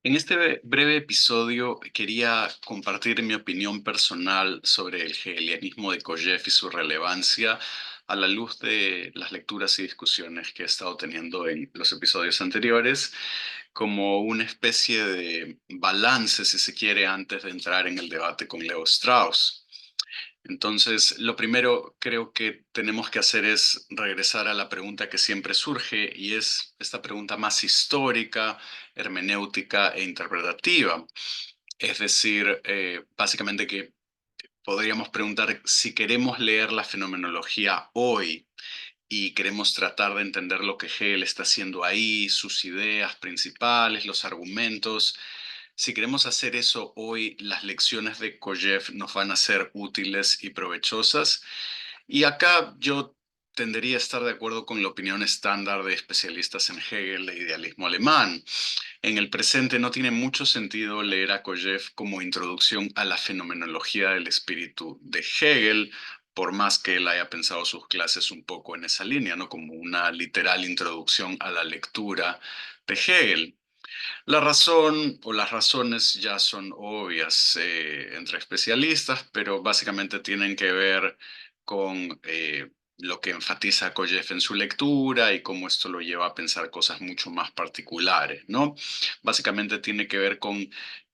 En este breve episodio quería compartir mi opinión personal sobre el hegelianismo de Kojève y su relevancia a la luz de las lecturas y discusiones que he estado teniendo en los episodios anteriores, como una especie de balance, si se quiere, antes de entrar en el debate con Leo Strauss. Entonces, lo primero creo que tenemos que hacer es regresar a la pregunta que siempre surge y es esta pregunta más histórica, hermenéutica e interpretativa. Es decir, básicamente que podríamos preguntar si queremos leer la fenomenología hoy y queremos tratar de entender lo que Hegel está haciendo ahí, sus ideas principales, los argumentos. Si queremos hacer eso hoy, las lecciones de Kojève nos van a ser útiles y provechosas. Y acá yo tendería a estar de acuerdo con la opinión estándar de especialistas en Hegel e idealismo alemán. En el presente no tiene mucho sentido leer a Kojève como introducción a la fenomenología del espíritu de Hegel, por más que él haya pensado sus clases un poco en esa línea, ¿no? Como una literal introducción a la lectura de Hegel. La razón o las razones ya son obvias entre especialistas, pero básicamente tienen que ver con lo que enfatiza Kojève en su lectura y cómo esto lo lleva a pensar cosas mucho más particulares, ¿no? Básicamente tiene que ver con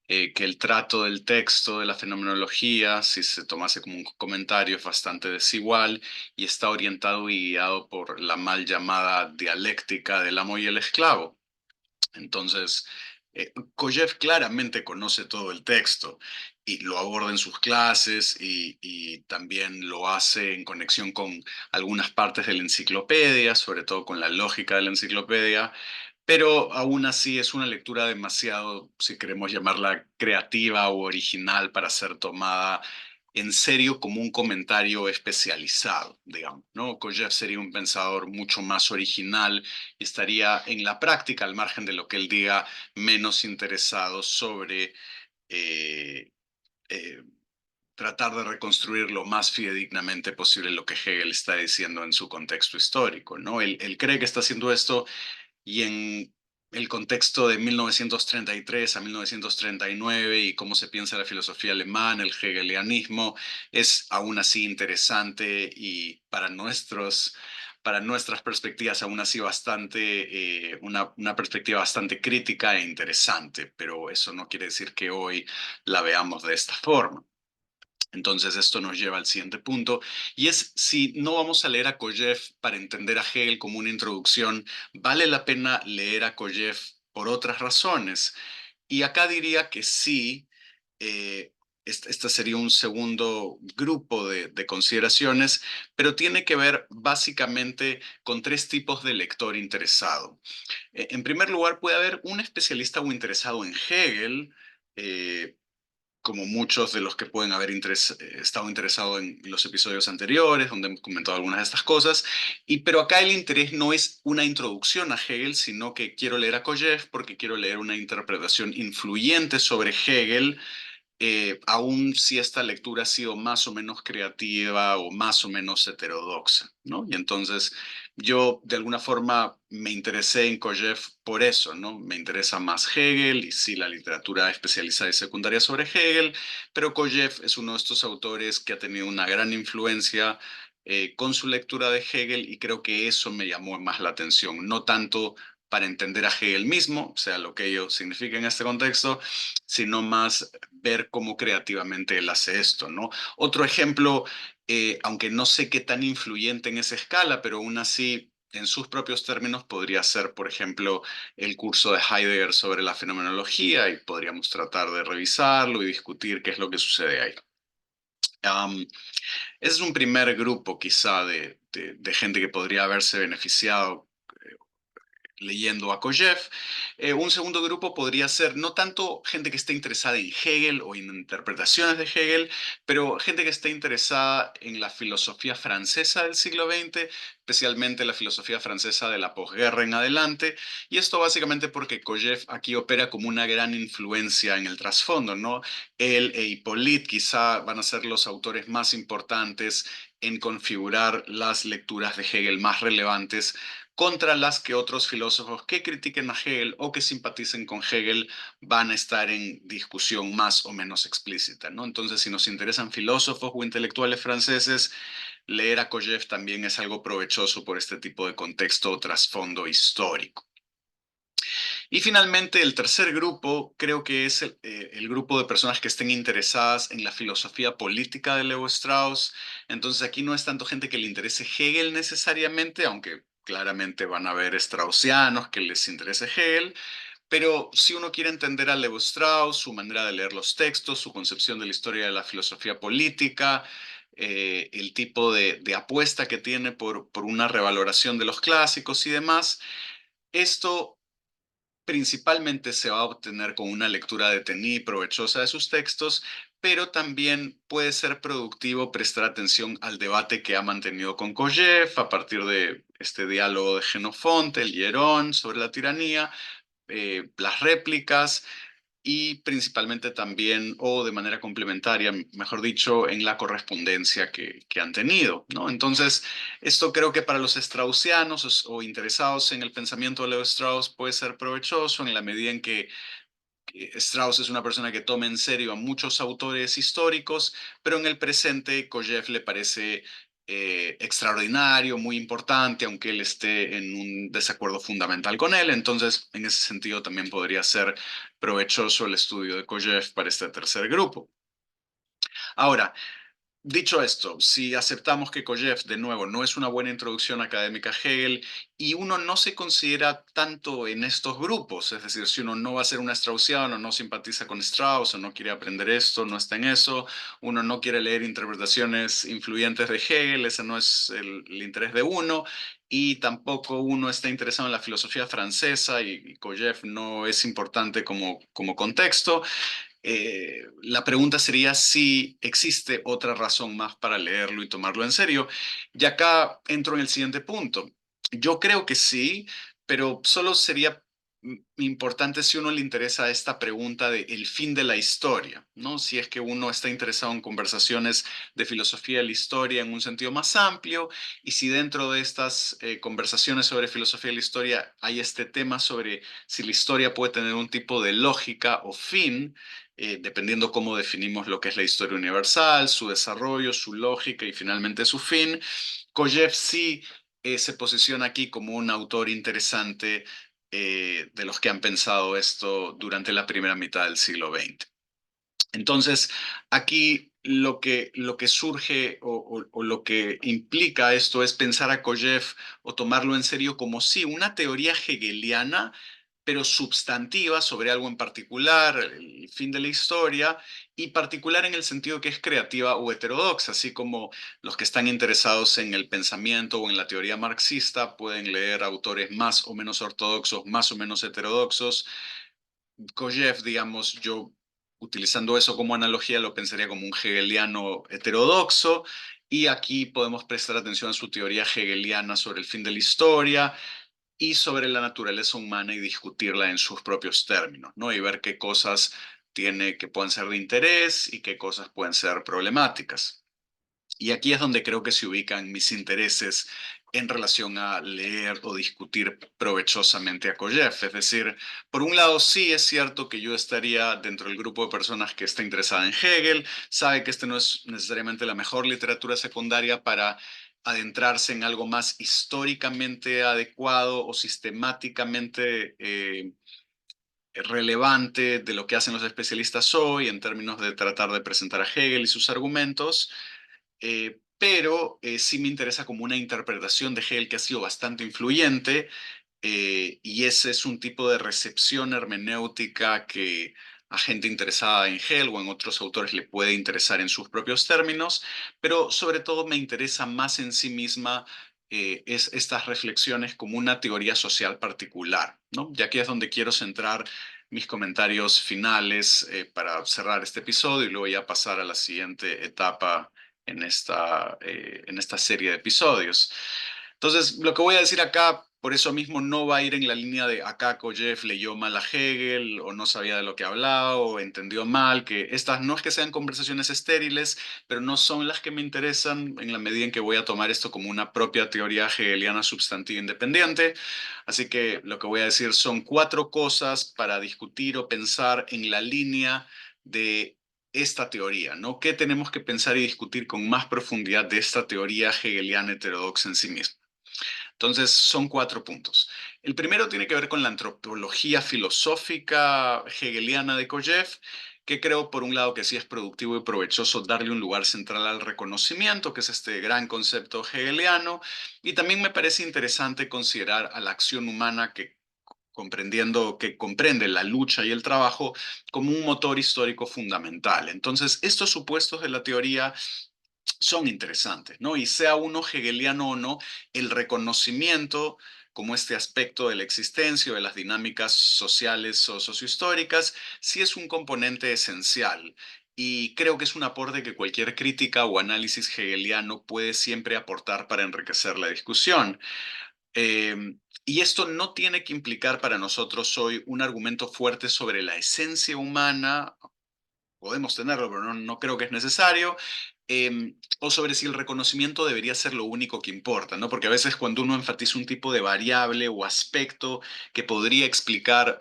que el trato del texto, de la fenomenología, si se tomase como un comentario, es bastante desigual y está orientado y guiado por la mal llamada dialéctica del amo y el esclavo. Entonces, Kojève claramente conoce todo el texto y lo aborda en sus clases y también lo hace en conexión con algunas partes de la enciclopedia, sobre todo con la lógica de la enciclopedia, pero aún así es una lectura demasiado, si queremos llamarla creativa o original, para ser tomada en serio como un comentario especializado, digamos, ¿no? Kojève sería un pensador mucho más original y estaría en la práctica, al margen de lo que él diga, menos interesado sobre eh, eh, tratar de reconstruir lo más fidedignamente posible lo que Hegel está diciendo en su contexto histórico, ¿no? Él cree que está haciendo esto y en el contexto de 1933 a 1939 y cómo se piensa la filosofía alemana, el hegelianismo, es aún así interesante y para nuestras perspectivas aún así una perspectiva bastante crítica e interesante, pero eso no quiere decir que hoy la veamos de esta forma. Entonces esto nos lleva al siguiente punto, y es si no vamos a leer a Kojève para entender a Hegel como una introducción, ¿vale la pena leer a Kojève por otras razones? Y acá diría que sí. eh, este sería un segundo grupo de consideraciones, pero tiene que ver básicamente con tres tipos de lector interesado. En primer lugar, puede haber un especialista o interesado en Hegel, eh, como muchos de los que pueden haber estado interesados en los episodios anteriores, donde hemos comentado algunas de estas cosas, pero acá el interés no es una introducción a Hegel, sino que quiero leer a Kojève porque quiero leer una interpretación influyente sobre Hegel, aun si esta lectura ha sido más o menos creativa o más o menos heterodoxa, ¿no? Y entonces yo de alguna forma me interesé en Kojève por eso, ¿no? Me interesa más Hegel y sí la literatura especializada y secundaria sobre Hegel, pero Kojève es uno de estos autores que ha tenido una gran influencia con su lectura de Hegel y creo que eso me llamó más la atención, no tanto para entender a Hegel mismo, o sea, lo que ello significa en este contexto, sino más ver cómo creativamente él hace esto, ¿no? Otro ejemplo, aunque no sé qué tan influyente en esa escala, pero aún así, en sus propios términos, podría ser, por ejemplo, el curso de Heidegger sobre la fenomenología y podríamos tratar de revisarlo y discutir qué es lo que sucede ahí. Um, Ese es un primer grupo quizá de gente que podría haberse beneficiado leyendo a Kojève. Un segundo grupo podría ser no tanto gente que esté interesada en Hegel o en interpretaciones de Hegel, pero gente que esté interesada en la filosofía francesa del siglo XX, especialmente la filosofía francesa de la posguerra en adelante. Y esto básicamente porque Kojève aquí opera como una gran influencia en el trasfondo, ¿no? Él e Hippolyte quizá van a ser los autores más importantes en configurar las lecturas de Hegel más relevantes contra las que otros filósofos que critiquen a Hegel o que simpaticen con Hegel van a estar en discusión más o menos explícita, ¿no? Entonces, si nos interesan filósofos o intelectuales franceses, leer a Kojève también es algo provechoso por este tipo de contexto o trasfondo histórico. Y finalmente, el tercer grupo creo que es el grupo de personas que estén interesadas en la filosofía política de Leo Strauss. Entonces aquí no es tanto gente que le interese Hegel necesariamente, aunque claramente van a haber straussianos que les interese Hegel, pero si uno quiere entender a Leo Strauss, su manera de leer los textos, su concepción de la historia de la filosofía política, el tipo de apuesta que tiene por una revaloración de los clásicos y demás, esto principalmente se va a obtener con una lectura detenida y provechosa de sus textos, pero también puede ser productivo prestar atención al debate que ha mantenido con Kojève a partir de este diálogo de Jenofonte, el Hierón sobre la tiranía, las réplicas y principalmente también, o de manera complementaria, mejor dicho, en la correspondencia que han tenido, ¿no? Entonces, esto creo que para los straussianos o interesados en el pensamiento de Leo Strauss puede ser provechoso en la medida en que Strauss es una persona que toma en serio a muchos autores históricos, pero en el presente Kojève le parece extraordinario, muy importante, aunque él esté en un desacuerdo fundamental con él. Entonces, en ese sentido, también podría ser provechoso el estudio de Kojève para este tercer grupo. Ahora, dicho esto, si aceptamos que Kojève, de nuevo, no es una buena introducción académica a Hegel y uno no se considera tanto en estos grupos, es decir, si uno no va a ser un straussiano, no simpatiza con Strauss o no quiere aprender esto, no está en eso, uno no quiere leer interpretaciones influyentes de Hegel, ese no es el interés de uno, y tampoco uno está interesado en la filosofía francesa y Kojève no es importante como contexto. La pregunta sería si existe otra razón más para leerlo y tomarlo en serio. Y acá entro en el siguiente punto. Yo creo que sí, pero solo sería importante si uno le interesa esta pregunta de el fin de la historia, ¿no? Si es que uno está interesado en conversaciones de filosofía de la historia en un sentido más amplio y si dentro de estas conversaciones sobre filosofía de la historia hay este tema sobre si la historia puede tener un tipo de lógica o fin, dependiendo cómo definimos lo que es la historia universal, su desarrollo, su lógica y finalmente su fin. Kojève sí se posiciona aquí como un autor interesante de los que han pensado esto durante la primera mitad del siglo XX. Entonces, aquí lo que surge o lo que implica esto es pensar a Kojève o tomarlo en serio como sí, una teoría hegeliana, pero substantiva sobre algo en particular, el fin de la historia, y particular en el sentido que es creativa o heterodoxa, así como los que están interesados en el pensamiento o en la teoría marxista pueden leer autores más o menos ortodoxos, más o menos heterodoxos. Kojève, digamos, yo utilizando eso como analogía lo pensaría como un hegeliano heterodoxo y aquí podemos prestar atención a su teoría hegeliana sobre el fin de la historia y sobre la naturaleza humana y discutirla en sus propios términos, ¿no? Y ver qué cosas tiene que pueden ser de interés y qué cosas pueden ser problemáticas. Y aquí es donde creo que se ubican mis intereses en relación a leer o discutir provechosamente a Kojève. Es decir, por un lado sí es cierto que yo estaría dentro del grupo de personas que está interesada en Hegel, sabe que este no es necesariamente la mejor literatura secundaria para adentrarse en algo más históricamente adecuado o sistemáticamente relevante de lo que hacen los especialistas hoy en términos de tratar de presentar a Hegel y sus argumentos, pero sí me interesa como una interpretación de Hegel que ha sido bastante influyente y ese es un tipo de recepción hermenéutica que a gente interesada en Hegel o en otros autores le puede interesar en sus propios términos, pero sobre todo me interesa más en sí misma es estas reflexiones como una teoría social particular, ¿no? Y aquí es donde quiero centrar mis comentarios finales para cerrar este episodio y luego ya pasar a la siguiente etapa en esta serie de episodios. Entonces, lo que voy a decir acá Por eso mismo no va a ir en la línea de acá Kojève leyó mal a Hegel o no sabía de lo que hablaba o entendió mal, que estas no es que sean conversaciones estériles, pero no son las que me interesan en la medida en que voy a tomar esto como una propia teoría hegeliana sustantiva independiente. Así que lo que voy a decir son cuatro cosas para discutir o pensar en la línea de esta teoría, ¿no? ¿Qué tenemos que pensar y discutir con más profundidad de esta teoría hegeliana heterodoxa en sí misma? Entonces, son cuatro puntos. El primero tiene que ver con la antropología filosófica hegeliana de Kojève, que creo, por un lado, que sí es productivo y provechoso darle un lugar central al reconocimiento, que es este gran concepto hegeliano, y también me parece interesante considerar a la acción humana comprendiendo que comprende la lucha y el trabajo como un motor histórico fundamental. Entonces, estos supuestos de la teoría son interesantes, ¿no? Y sea uno hegeliano o no, el reconocimiento como este aspecto de la existencia o de las dinámicas sociales o sociohistóricas, sí es un componente esencial. Y creo que es un aporte que cualquier crítica o análisis hegeliano puede siempre aportar para enriquecer la discusión. Y esto no tiene que implicar para nosotros hoy un argumento fuerte sobre la esencia humana. Podemos tenerlo, pero no creo que es necesario. O sobre si el reconocimiento debería ser lo único que importa, ¿no? Porque a veces cuando uno enfatiza un tipo de variable o aspecto que podría explicar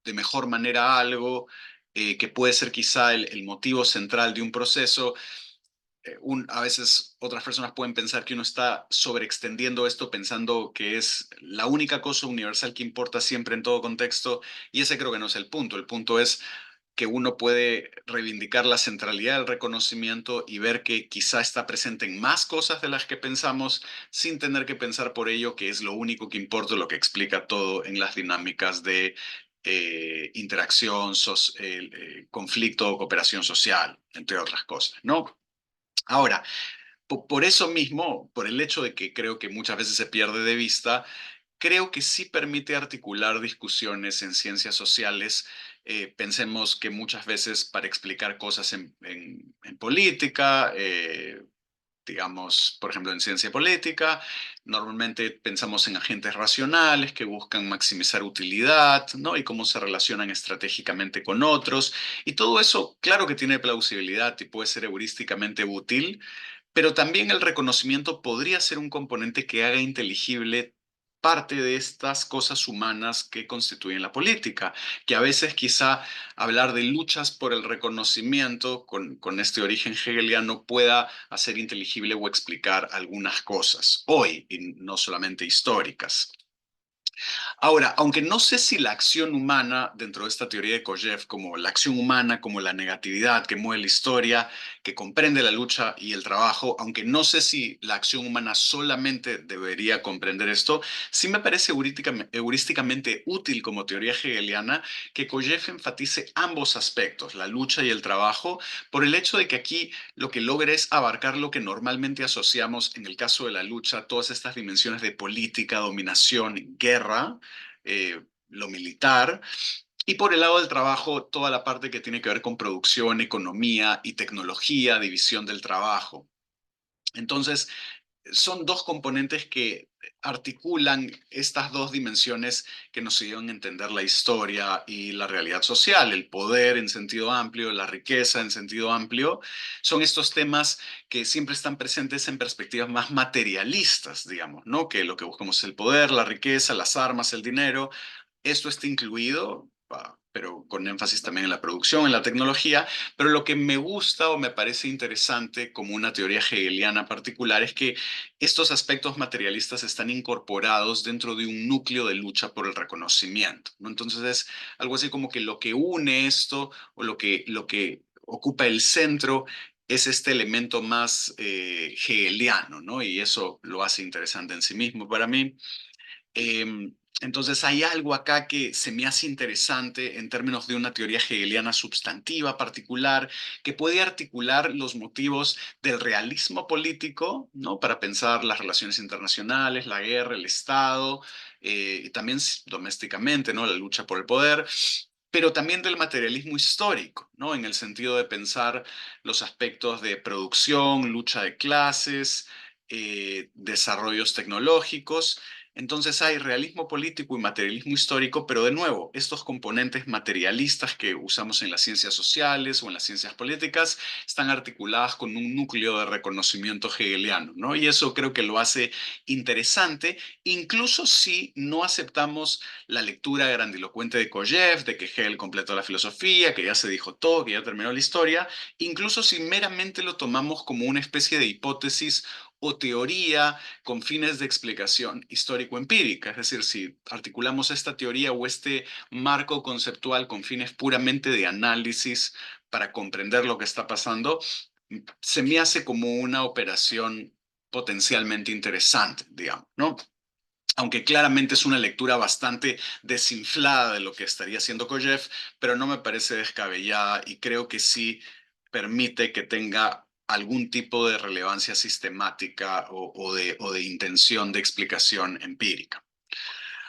de mejor manera algo, que puede ser quizá el motivo central de un proceso, a veces otras personas pueden pensar que uno está sobreextendiendo esto pensando que es la única cosa universal que importa siempre en todo contexto, y ese creo que no es el punto. El punto es que uno puede reivindicar la centralidad del reconocimiento y ver que quizá está presente en más cosas de las que pensamos sin tener que pensar por ello que es lo único que importa, lo que explica todo en las dinámicas de interacción, conflicto o cooperación social, entre otras cosas, ¿no? Ahora, por eso mismo, por el hecho de que creo que muchas veces se pierde de vista, creo que sí permite articular discusiones en ciencias sociales. Pensemos que muchas veces para explicar cosas en política, digamos, por ejemplo, en ciencia política, normalmente pensamos en agentes racionales que buscan maximizar utilidad, ¿no? Y cómo se relacionan estratégicamente con otros. Y todo eso, claro que tiene plausibilidad y puede ser heurísticamente útil, pero también el reconocimiento podría ser un componente que haga inteligible parte de estas cosas humanas que constituyen la política, que a veces quizá hablar de luchas por el reconocimiento con este origen hegeliano pueda hacer inteligible o explicar algunas cosas hoy, y no solamente históricas. Ahora, aunque no sé si la acción humana, dentro de esta teoría de Kojève, como la acción humana, como la negatividad que mueve la historia, que comprende la lucha y el trabajo, aunque no sé si la acción humana solamente debería comprender esto, sí me parece heurísticamente útil como teoría hegeliana que Kojève enfatice ambos aspectos, la lucha y el trabajo, por el hecho de que aquí lo que logra es abarcar lo que normalmente asociamos en el caso de la lucha, todas estas dimensiones de política, dominación, guerra, lo militar, y por el lado del trabajo, toda la parte que tiene que ver con producción, economía y tecnología, división del trabajo. Entonces, son dos componentes que articulan estas dos dimensiones que nos ayudan a entender la historia y la realidad social, el poder en sentido amplio, la riqueza en sentido amplio. Son estos temas que siempre están presentes en perspectivas más materialistas, digamos, ¿no? Que lo que buscamos es el poder, la riqueza, las armas, el dinero. Esto está incluido, pero con énfasis también en la producción, en la tecnología. Pero lo que me gusta o me parece interesante como una teoría hegeliana particular es que estos aspectos materialistas están incorporados dentro de un núcleo de lucha por el reconocimiento, ¿no? Entonces es algo así como que lo que une esto o lo que ocupa el centro es este elemento más hegeliano, ¿no? Y eso lo hace interesante en sí mismo para mí. Entonces hay algo acá que se me hace interesante en términos de una teoría hegeliana sustantiva particular que puede articular los motivos del realismo político, ¿no? Para pensar las relaciones internacionales, la guerra, el Estado, y también domésticamente, ¿no? La lucha por el poder, pero también del materialismo histórico, ¿no? En el sentido de pensar los aspectos de producción, lucha de clases, desarrollos tecnológicos. Entonces hay realismo político y materialismo histórico, pero de nuevo, estos componentes materialistas que usamos en las ciencias sociales o en las ciencias políticas están articuladas con un núcleo de reconocimiento hegeliano, ¿no? Y eso creo que lo hace interesante, incluso si no aceptamos la lectura grandilocuente de Kojève, de que Hegel completó la filosofía, que ya se dijo todo, que ya terminó la historia, incluso si meramente lo tomamos como una especie de hipótesis o teoría con fines de explicación histórico-empírica. Es decir, si articulamos esta teoría o este marco conceptual con fines puramente de análisis para comprender lo que está pasando, se me hace como una operación potencialmente interesante, digamos, ¿no? Aunque claramente es una lectura bastante desinflada de lo que estaría haciendo Kojève, pero no me parece descabellada y creo que sí permite que tenga algún tipo de relevancia sistemática o de intención de explicación empírica.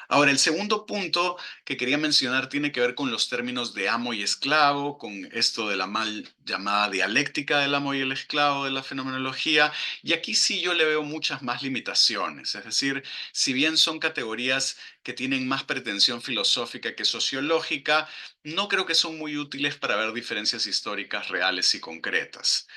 Ahora, el segundo punto que quería mencionar tiene que ver con los términos de amo y esclavo, con esto de la mal llamada dialéctica del amo y el esclavo de la fenomenología, y aquí sí yo le veo muchas más limitaciones. Es decir, si bien son categorías que tienen más pretensión filosófica que sociológica, no creo que son muy útiles para ver diferencias históricas reales y concretas.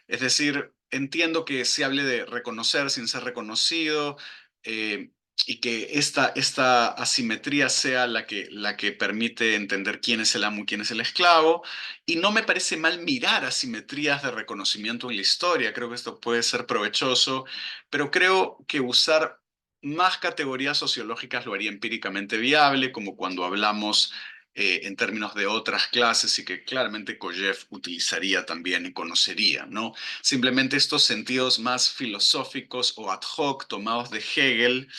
Es decir, entiendo que se hable de reconocer sin ser reconocido, eh, y que esta asimetría sea la que permite entender quién es el amo y quién es el esclavo. Y no me parece mal mirar asimetrías de reconocimiento en la historia. Creo que esto puede ser provechoso, pero creo que usar más categorías sociológicas lo haría empíricamente viable, como cuando hablamos en términos de otras clases y que claramente Kojève utilizaría también y conocería, ¿no? Simplemente estos sentidos más filosóficos o ad hoc tomados de Hegel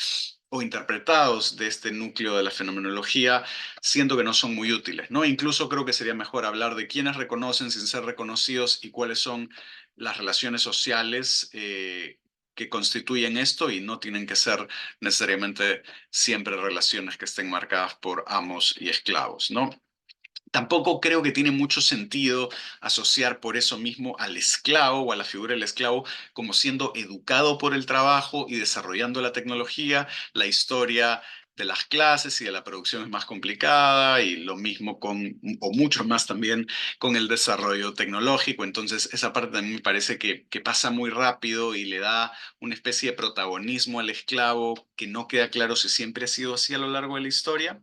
o interpretados de este núcleo de la fenomenología, siento que no son muy útiles, ¿no? Incluso creo que sería mejor hablar de quiénes reconocen sin ser reconocidos y cuáles son las relaciones sociales que constituyen esto y no tienen que ser necesariamente siempre relaciones que estén marcadas por amos y esclavos, ¿no? Tampoco creo que tiene mucho sentido asociar por eso mismo al esclavo o a la figura del esclavo como siendo educado por el trabajo y desarrollando la tecnología. La historia de las clases y de la producción es más complicada y lo mismo con, o mucho más también, con el desarrollo tecnológico. Entonces, esa parte también me parece que pasa muy rápido y le da una especie de protagonismo al esclavo que no queda claro si siempre ha sido así a lo largo de la historia.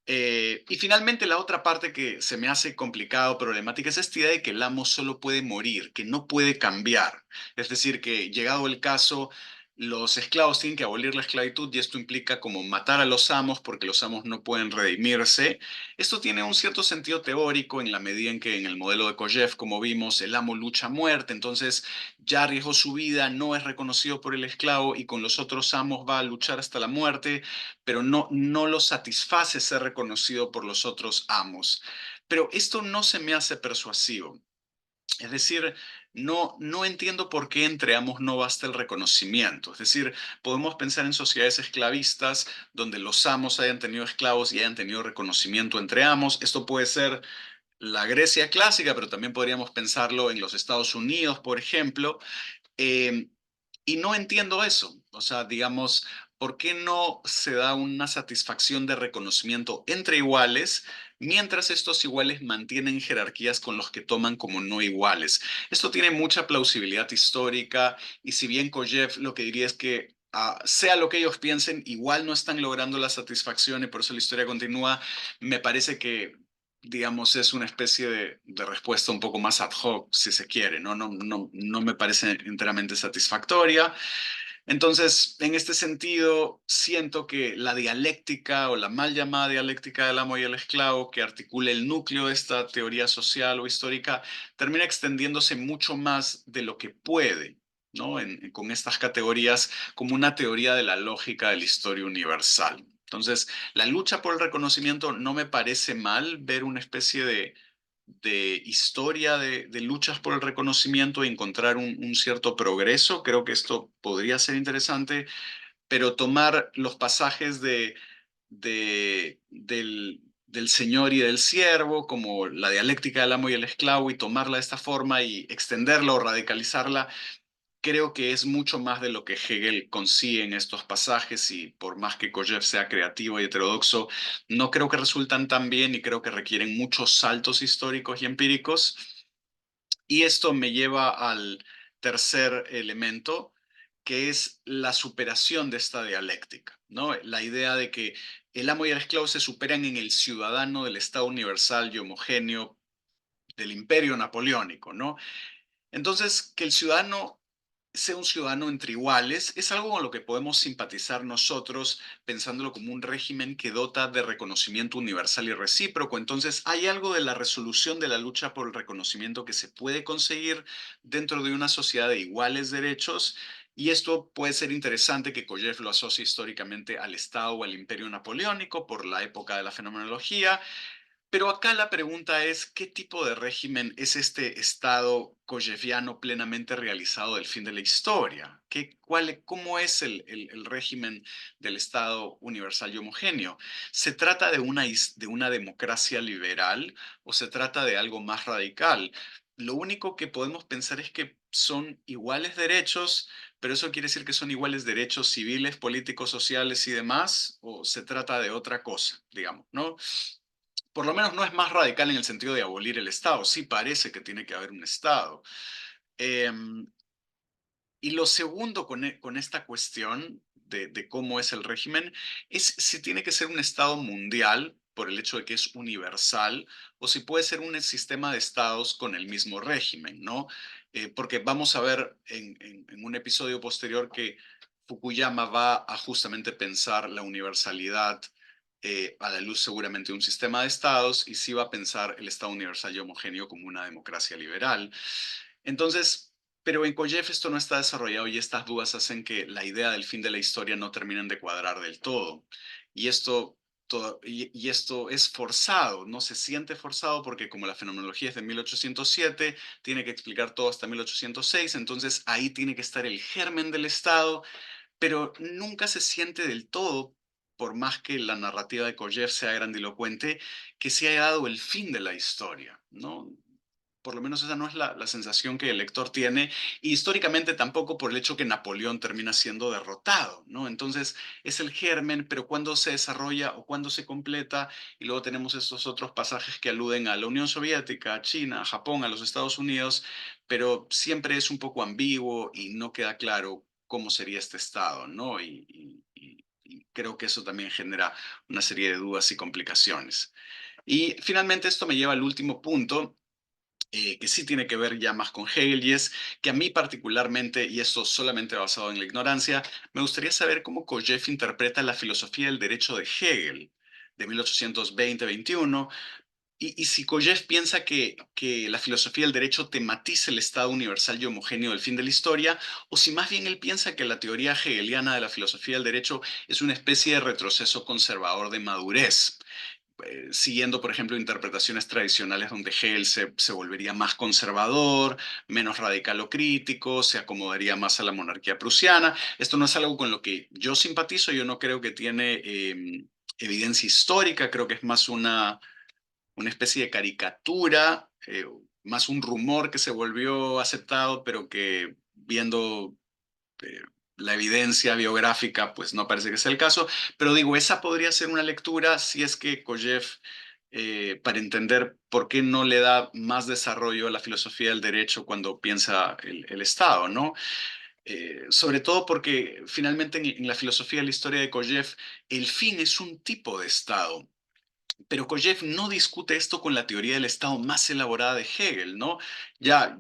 Y finalmente la otra parte que se me hace complicado, problemática, es esta idea de que el amo solo puede morir, que no puede cambiar. Es decir, que llegado el caso, los esclavos tienen que abolir la esclavitud y esto implica como matar a los amos porque los amos no pueden redimirse. Esto tiene un cierto sentido teórico en la medida en que en el modelo de Kojève, como vimos, el amo lucha a muerte, entonces ya arriesgó su vida, no es reconocido por el esclavo y con los otros amos va a luchar hasta la muerte, pero no lo satisface ser reconocido por los otros amos. Pero esto no se me hace persuasivo. Es decir, no entiendo por qué entre amos no basta el reconocimiento. Es decir, podemos pensar en sociedades esclavistas donde los amos hayan tenido esclavos y hayan tenido reconocimiento entre amos. Esto puede ser la Grecia clásica, pero también podríamos pensarlo en los Estados Unidos, por ejemplo. Eh, y no entiendo eso. O sea, digamos, ¿por qué no se da una satisfacción de reconocimiento entre iguales mientras estos iguales mantienen jerarquías con los que toman como no iguales? Esto tiene mucha plausibilidad histórica y si bien Kojève lo que diría es que sea lo que ellos piensen, igual no están logrando la satisfacción y por eso la historia continúa, me parece que digamos, es una especie de respuesta un poco más ad hoc, si se quiere, ¿no? No me parece enteramente satisfactoria. Entonces, en este sentido, siento que la dialéctica o la mal llamada dialéctica del amo y el esclavo, que articula el núcleo de esta teoría social o histórica, termina extendiéndose mucho más de lo que puede, ¿no? Con estas categorías como una teoría de la lógica de la historia universal. Entonces, la lucha por el reconocimiento no me parece mal ver una especie de historia de luchas por el reconocimiento y encontrar un cierto progreso. Creo que esto podría ser interesante, pero tomar los pasajes del señor y del siervo, como la dialéctica del amo y el esclavo, y tomarla de esta forma y extenderla o radicalizarla, creo que es mucho más de lo que Hegel consigue en estos pasajes y por más que Kojev sea creativo y heterodoxo, no creo que resultan tan bien y creo que requieren muchos saltos históricos y empíricos. Y esto me lleva al tercer elemento, que es la superación de esta dialéctica, ¿no? La idea de que el amo y el esclavo se superan en el ciudadano del Estado universal y homogéneo del imperio napoleónico, ¿no? Entonces, que el ciudadano sea un ciudadano entre iguales es algo con lo que podemos simpatizar nosotros, pensándolo como un régimen que dota de reconocimiento universal y recíproco. Entonces, hay algo de la resolución de la lucha por el reconocimiento que se puede conseguir dentro de una sociedad de iguales derechos. Y esto puede ser interesante que Kojev lo asocie históricamente al Estado o al Imperio Napoleónico por la época de la fenomenología, pero acá la pregunta es, ¿qué tipo de régimen es este Estado kojeviano plenamente realizado del fin de la historia? ¿Cómo es el régimen del Estado universal y homogéneo? ¿Se trata de de una democracia liberal o se trata de algo más radical? Lo único que podemos pensar es que son iguales derechos, pero eso quiere decir que son iguales derechos civiles, políticos, sociales y demás, o se trata de otra cosa, digamos, ¿no? Por lo menos no es más radical en el sentido de abolir el Estado. Sí parece que tiene que haber un Estado. Em, y lo segundo con esta cuestión de cómo es el régimen es si tiene que ser un Estado mundial por el hecho de que es universal o si puede ser un sistema de estados con el mismo régimen, ¿no? Porque vamos a ver en un episodio posterior que Fukuyama va a justamente pensar la universalidad a la luz seguramente de un sistema de estados y sí va a pensar el Estado universal y homogéneo como una democracia liberal. Entonces, pero en Koyev esto no está desarrollado y estas dudas hacen que la idea del fin de la historia no terminen de cuadrar del todo. Y esto es forzado, no se siente forzado porque como la fenomenología es de 1807, tiene que explicar todo hasta 1806, entonces ahí tiene que estar el germen del Estado, pero nunca se siente del todo, por más que la narrativa de Koyev sea grandilocuente, que se haya dado el fin de la historia, ¿no? Por lo menos esa no es la sensación que el lector tiene, y históricamente tampoco por el hecho que Napoleón termina siendo derrotado, ¿no? Entonces es el germen, pero cuando se desarrolla o cuando se completa, y luego tenemos estos otros pasajes que aluden a la Unión Soviética, a China, a Japón, a los Estados Unidos, pero siempre es un poco ambiguo y no queda claro cómo sería este estado, ¿no? Y creo que eso también genera una serie de dudas y complicaciones. Y finalmente esto me lleva al último punto, que sí tiene que ver ya más con Hegel, y es que a mí particularmente, y esto solamente basado en la ignorancia, me gustaría saber cómo Kojev interpreta la filosofía del derecho de Hegel de 1820-21, y si Kojev piensa que la filosofía del derecho tematiza el estado universal y homogéneo del fin de la historia, o si más bien él piensa que la teoría hegeliana de la filosofía del derecho es una especie de retroceso conservador de madurez, siguiendo, por ejemplo, interpretaciones tradicionales donde Hegel se volvería más conservador, menos radical o crítico, se acomodaría más a la monarquía prusiana. Esto no es algo con lo que yo simpatizo, yo no creo que tiene evidencia histórica, creo que es más una especie de caricatura, más un rumor que se volvió aceptado, pero que viendo eh, la evidencia biográfica, pues no parece que sea el caso. Pero digo, esa podría ser una lectura si es que Kojev, para entender por qué no le da más desarrollo a la filosofía del derecho cuando piensa el Estado, ¿no? Sobre todo porque finalmente en la filosofía de la historia de Kojev, el fin es un tipo de Estado. Pero Kojev no discute esto con la teoría del Estado más elaborada de Hegel, ¿no? Ya,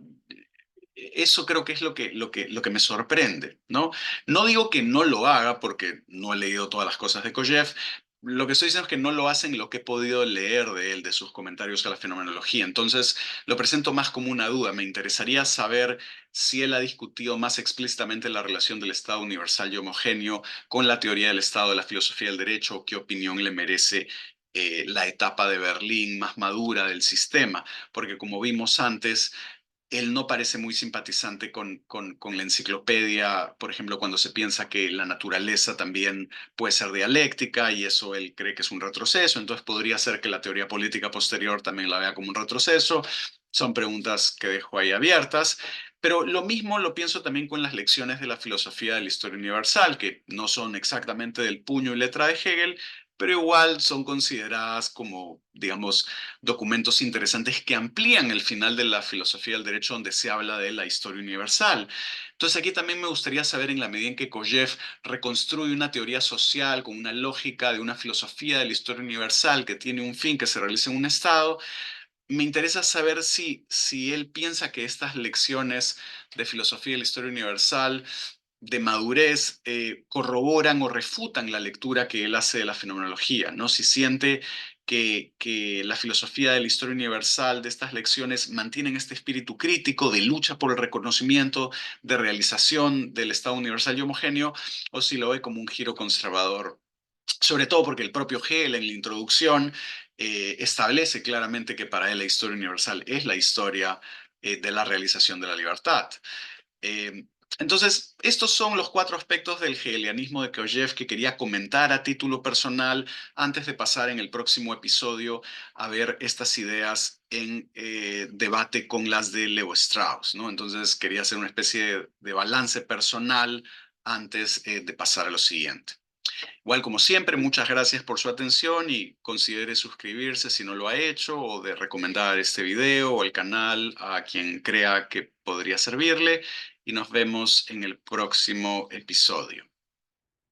eso creo que es lo que me sorprende, ¿no? No digo que no lo haga porque no he leído todas las cosas de Kojev. Lo que estoy diciendo es que no lo hace en lo que he podido leer de él, de sus comentarios a la fenomenología. Entonces, lo presento más como una duda. Me interesaría saber si él ha discutido más explícitamente la relación del Estado universal y homogéneo con la teoría del Estado de la filosofía del derecho, o qué opinión le merece la etapa de Berlín más madura del sistema, porque como vimos antes, él no parece muy simpatizante con la enciclopedia, por ejemplo, cuando se piensa que la naturaleza también puede ser dialéctica y eso él cree que es un retroceso, entonces podría ser que la teoría política posterior también la vea como un retroceso. Son preguntas que dejo ahí abiertas, pero lo mismo lo pienso también con las lecciones de la filosofía de la historia universal, que no son exactamente del puño y letra de Hegel, pero igual son consideradas como, digamos, documentos interesantes que amplían el final de la filosofía del derecho donde se habla de la historia universal. Entonces aquí también me gustaría saber en la medida en que Kojève reconstruye una teoría social con una lógica de una filosofía de la historia universal que tiene un fin que se realiza en un estado. Me interesa saber si él piensa que estas lecciones de filosofía de la historia universal, de madurez, corroboran o refutan la lectura que él hace de la fenomenología, ¿no? Si siente que la filosofía de la historia universal de estas lecciones mantienen este espíritu crítico de lucha por el reconocimiento, de realización del Estado universal y homogéneo, o si lo ve como un giro conservador, sobre todo porque el propio Hegel en la introducción establece claramente que para él la historia universal es la historia de la realización de la libertad. Eh, entonces, estos son los cuatro aspectos del hegelianismo de Kojève que quería comentar a título personal antes de pasar en el próximo episodio a ver estas ideas en debate con las de Leo Strauss, ¿no? Entonces, quería hacer una especie de balance personal antes de pasar a lo siguiente. Igual, como siempre, muchas gracias por su atención y considere suscribirse si no lo ha hecho o de recomendar este video o el canal a quien crea que podría servirle y nos vemos en el próximo episodio.